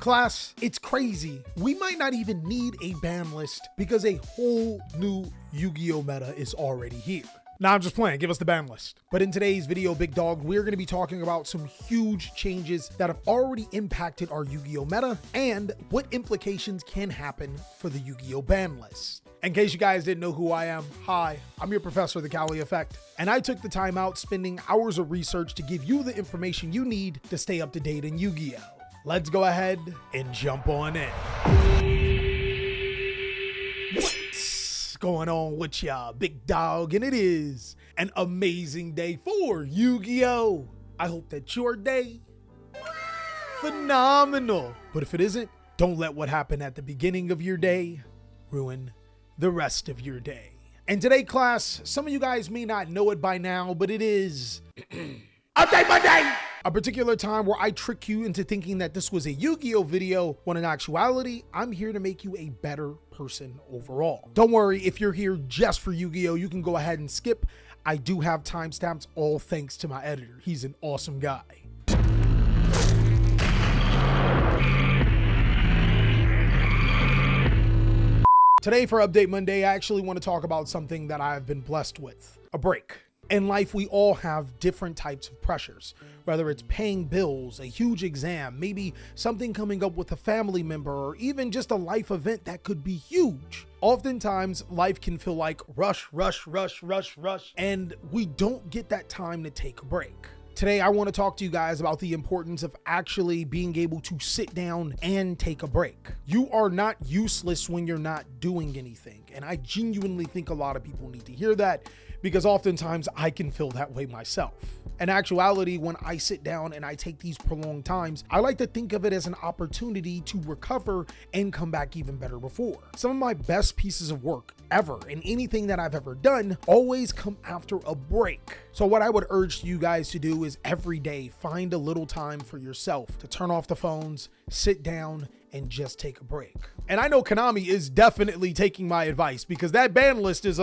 class, it's crazy. We might not even need a ban list because a whole new Yu-Gi-Oh meta is already here. Nah, I'm just playing, give us the ban list. But in today's video, big dog, we're gonna be talking about some huge changes that have already impacted our Yu-Gi-Oh meta and what implications can happen for the Yu-Gi-Oh ban list. In case you guys didn't know who I am, hi, I'm your professor, TheCaliEffect, and I took the time out spending hours of research to give you the information you need to stay up to date in Yu-Gi-Oh. Let's go ahead and jump on in. What's going on with ya, big dog? And it is an amazing day for Yu-Gi-Oh! I hope that your day phenomenal. But if it isn't, don't let what happened at the beginning of your day ruin the rest of your day. And today, class, some of you guys may not know it by now, but it is Update Monday! A particular time where I trick you into thinking that this was a Yu-Gi-Oh video, when in actuality, I'm here to make you a better person overall. Don't worry, if you're here just for Yu-Gi-Oh, you can go ahead and skip. I do have timestamps, all thanks to my editor. He's an awesome guy. Today for Update Monday, I actually want to talk about something that I've been blessed with, a break. In life, we all have different types of pressures, whether it's paying bills, a huge exam, maybe something coming up with a family member, or even just a life event that could be huge. Oftentimes, life can feel like rush, and we don't get that time to take a break. Today, I want to talk to you guys about the importance of actually being able to sit down and take a break. You are not useless when you're not doing anything. And I genuinely think a lot of people need to hear that because oftentimes I can feel that way myself. In actuality, when I sit down and I take these prolonged times, I like to think of it as an opportunity to recover and come back even better before. Some of my best pieces of work ever and anything that I've ever done always come after a break. So what I would urge you guys to do is every day find a little time for yourself to turn off the phones, sit down, and just take a break. And I know Konami is definitely taking my advice because that ban list is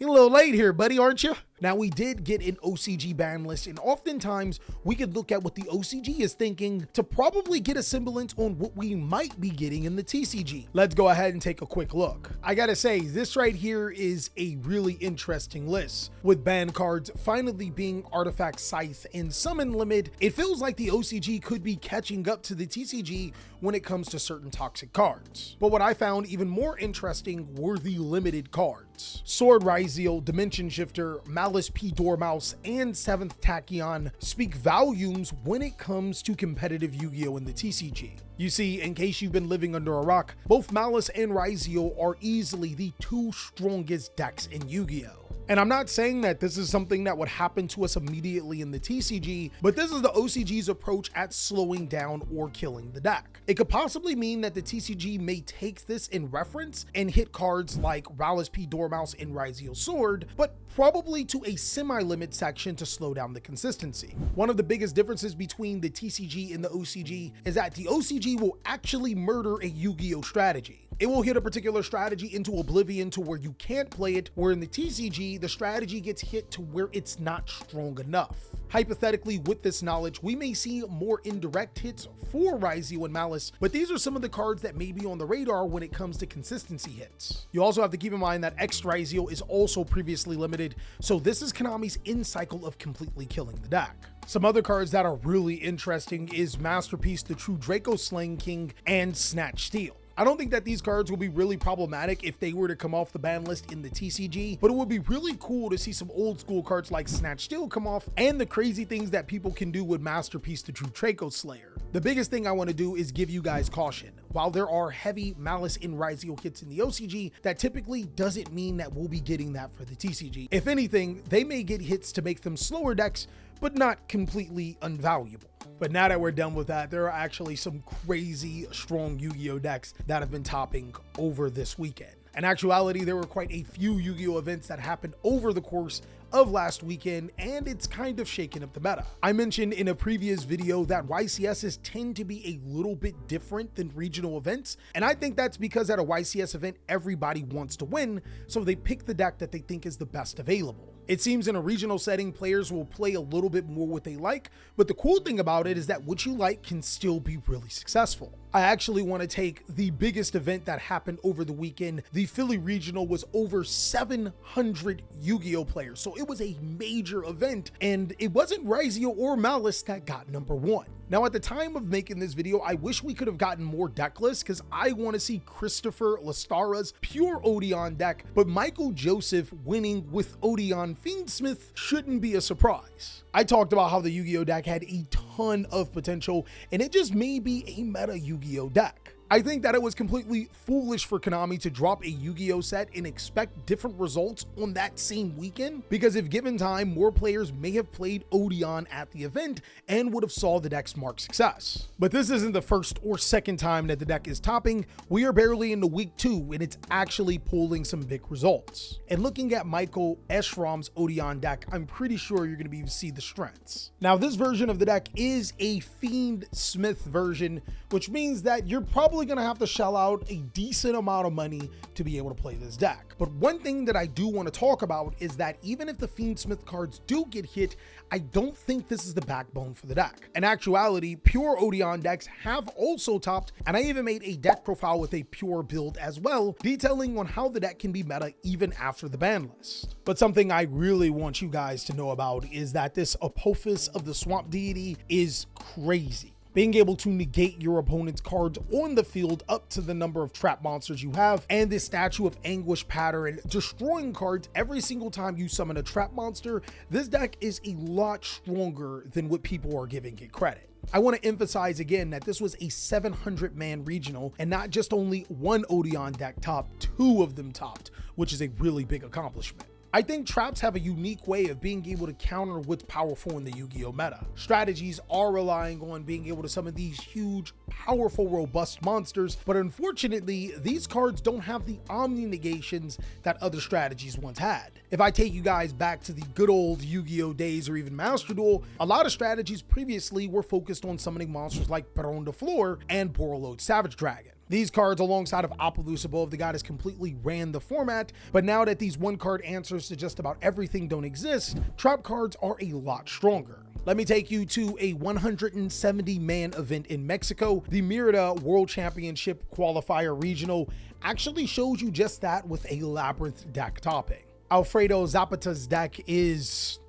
you're a little late here, buddy, aren't you? Now, we did get an OCG ban list, and oftentimes we could look at what the OCG is thinking to probably get a semblance on what we might be getting in the TCG. Let's go ahead and take a quick look. I gotta say, this right here is a really interesting list, with ban cards finally being Artifact Scythe and Summon Limit. It feels like the OCG could be catching up to the TCG when it comes to certain toxic cards. But what I found even more interesting were the limited cards. Sword Ryzeal, Dimension Shifter, Malice P. Dormouse, and 7th Tachyon speak volumes when it comes to competitive Yu-Gi-Oh! In the TCG. You see, in case you've been living under a rock, both Malice and Ryzeal are easily the two strongest decks in Yu-Gi-Oh! And I'm not saying that this is something that would happen to us immediately in the TCG, but this is the OCG's approach at slowing down or killing the deck. It could possibly mean that the TCG may take this in reference and hit cards like Malice P. Dormouse and Ryzeal Sword, but probably to a semi-limit section to slow down the consistency. One of the biggest differences between the TCG and the OCG is that the OCG will actually murder a Yu-Gi-Oh strategy. It will hit a particular strategy into oblivion to where you can't play it, where in the TCG, the strategy gets hit to where it's not strong enough. Hypothetically, with this knowledge, we may see more indirect hits for Ryzeal and Malice, but these are some of the cards that may be on the radar when it comes to consistency hits. You also have to keep in mind that X Ryzeal is also previously limited, so this is Konami's end cycle of completely killing the deck. Some other cards that are really interesting is Masterpiece, the True Draco Slaying King, and Snatch Steel. I don't think that these cards will be really problematic if they were to come off the ban list in the TCG, but it would be really cool to see some old school cards like Snatch Steel come off and the crazy things that people can do with Masterpiece, the True Draco Slayer. The biggest thing I want to do is give you guys caution. While there are heavy Malice and Ryzeal hits in the OCG, that typically doesn't mean that we'll be getting that for the TCG. If anything, they may get hits to make them slower decks, but not completely unvaluable. But now that we're done with that, there are actually some crazy strong Yu-Gi-Oh decks that have been topping over this weekend. In actuality, there were quite a few Yu-Gi-Oh events that happened over the course of last weekend, and it's kind of shaken up the meta. I mentioned in a previous video that YCSs tend to be a little bit different than regional events, and I think that's because at a YCS event, everybody wants to win, so they pick the deck that they think is the best available. It seems in a regional setting, players will play a little bit more what they like, but the cool thing about it is that what you like can still be really successful. I actually want to take the biggest event that happened over the weekend. The Philly Regional was over 700 Yu-Gi-Oh players, so it was a major event, and it wasn't Yugioh or Banlist that got number one. Now, at the time of making this video, I wish we could have gotten more deck lists because I want to see Christopher Lestara's pure Odeon deck, but Michael Joseph winning with Odeon Fiendsmith shouldn't be a surprise. I talked about how the Yu-Gi-Oh deck had a ton of potential, and it just may be a meta Yu-Gi-Oh deck. I think that it was completely foolish for Konami to drop a Yu-Gi-Oh set and expect different results on that same weekend, because if given time, more players may have played Odeon at the event and would have saw the deck's marked success. But this isn't the first or second time that the deck is topping. We are barely into week 2 and it's actually pulling some big results. And looking at Michael Eschrom's Odeon deck, I'm pretty sure you're going to be able to see the strengths. Now, this version of the deck is a Fiendsmith version, which means that you're probably going to have to shell out a decent amount of money to be able to play this deck. But one thing that I do want to talk about is that even if the Fiendsmith cards do get hit, I don't think this is the backbone for the deck. In actuality, pure Odeon decks have also topped, and I even made a deck profile with a pure build as well, detailing on how the deck can be meta even after the ban list. But something I really want you guys to know about is that this Apophis of the Swamp Deity is crazy. Being able to negate your opponent's cards on the field up to the number of trap monsters you have, and this Statue of Anguish pattern destroying cards every single time you summon a trap monster, this deck is a lot stronger than what people are giving it credit. I want to emphasize again that this was a 700-man regional, and not just only one Odeon deck topped, 2 of them topped, which is a really big accomplishment. I think traps have a unique way of being able to counter what's powerful in the Yu-Gi-Oh meta. Strategies are relying on being able to summon these huge, powerful, robust monsters, but unfortunately, these cards don't have the omni negations that other strategies once had. If I take you guys back to the good old Yu-Gi-Oh days or even Master Duel, a lot of strategies previously were focused on summoning monsters like Baron de Fleur and Borreload Savage Dragon. These cards, alongside of Apollousa Above the Goddess, completely ran the format, but now that these one-card answers to just about everything don't exist, trap cards are a lot stronger. Let me take you to a 170-man event in Mexico. The Merida World Championship Qualifier Regional actually shows you just that with a Labyrinth deck topping. Alfredo Zapata's deck is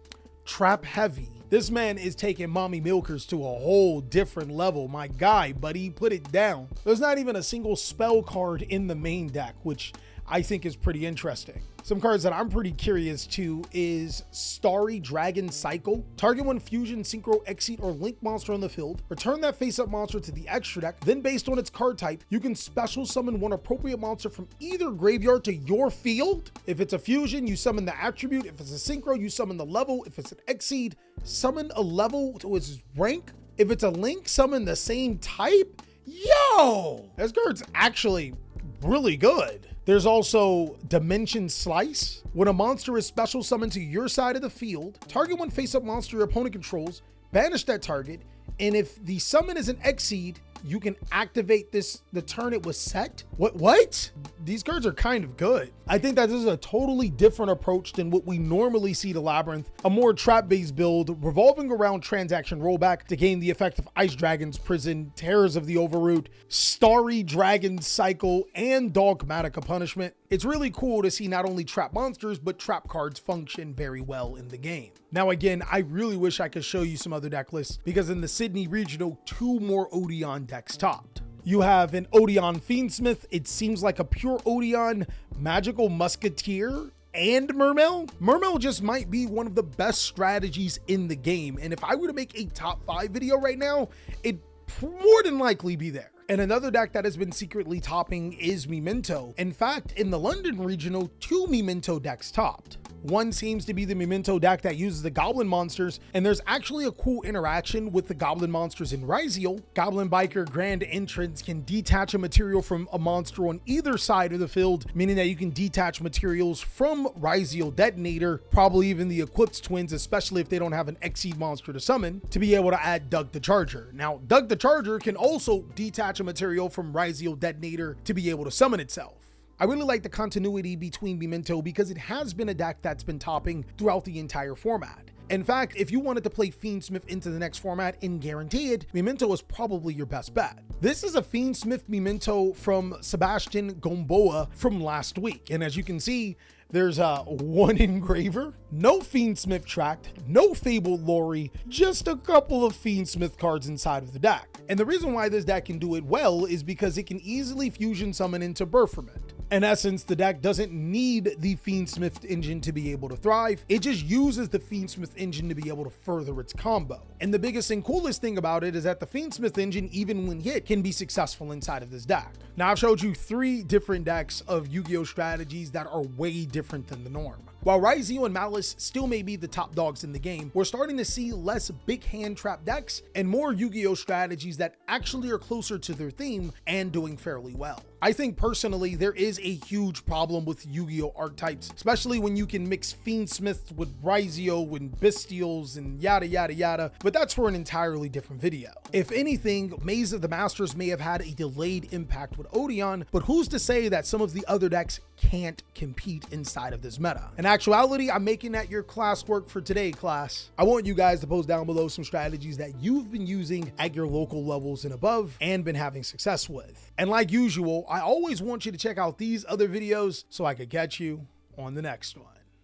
trap heavy. This man is taking mommy milkers to a whole different level. My guy, buddy, put it down. There's not even a single spell card in the main deck, which I think is pretty interesting. Some cards that I'm pretty curious to is Starry Dragon Cycle. Target one fusion, synchro, exceed, or link monster on the field. Return that face-up monster to the extra deck. Then based on its card type, you can special summon one appropriate monster from either graveyard to your field. If it's a fusion, you summon the attribute. If it's a synchro, you summon the level. If it's an exceed, summon a level to its rank. If it's a link, summon the same type. Yo! This card's actually really good. There's also Dimension Slice. When a monster is special summoned to your side of the field, target one face-up monster your opponent controls, banish that target, and if the summon is an exceed, you can activate this the turn it was set. What? These cards are kind of good. I think that this is a totally different approach than what we normally see to Labyrinth, a more trap-based build revolving around transaction rollback to gain the effect of Ice Dragon's Prison, Terrors of the Overroot, Starry Dragon Cycle, and Dogmatica Punishment. It's really cool to see not only trap monsters, but trap cards function very well in the game. Now again, I really wish I could show you some other deck lists, because in the Sydney Regional, 2 more Odeon decks topped. You have an Odeon Fiendsmith. It seems like a pure Odeon Magical Musketeer and Mermail. Mermail just might be one of the best strategies in the game, and if I were to make a top 5 video right now, it'd more than likely be there. And another deck that has been secretly topping is Memento. In fact, in the London Regional, 2 Memento decks topped. One seems to be the Memento deck that uses the Goblin monsters, and there's actually a cool interaction with the Goblin monsters in Yugioh. Goblin Biker Grand Entrance can detach a material from a monster on either side of the field, meaning that you can detach materials from Yugioh Detonator, probably even the Eclipse Twins, especially if they don't have an Exceed monster to summon, to be able to add Doug the Charger. Now, Doug the Charger can also detach a material from Yugioh Detonator to be able to summon itself. I really like the continuity between Memento because it has been a deck that's been topping throughout the entire format. In fact, if you wanted to play Fiendsmith into the next format and guarantee it, Memento is probably your best bet. This is a Fiendsmith Memento from Sebastian Gomboa from last week. And as you can see, there's one engraver, no Fiendsmith tracked, no Fabled Lori, just a couple of Fiendsmith cards inside of the deck. And the reason why this deck can do it well is because it can easily fusion summon into Berferment. In essence, the deck doesn't need the Fiendsmith engine to be able to thrive. It just uses the Fiendsmith engine to be able to further its combo. And the biggest and coolest thing about it is that the Fiendsmith engine, even when hit, can be successful inside of this deck. Now, I've showed you 3 different decks of Yu-Gi-Oh strategies that are way different than the norm. While Yugioh and Malice still may be the top dogs in the game, we're starting to see less big hand trap decks and more Yu-Gi-Oh strategies that actually are closer to their theme and doing fairly well. I think personally there is a huge problem with Yu-Gi-Oh archetypes, especially when you can mix Fiendsmith with Yugioh and Bestials and yada yada yada, but that's for an entirely different video. If anything, Maze of the Masters may have had a delayed impact with Odeon, but who's to say that some of the other decks can't compete inside of this meta? In actuality, I'm making that your classwork for today, class. I want you guys to post down below some strategies that you've been using at your local levels and above and been having success with. And like usual, I always want you to check out these other videos so I could catch you on the next one.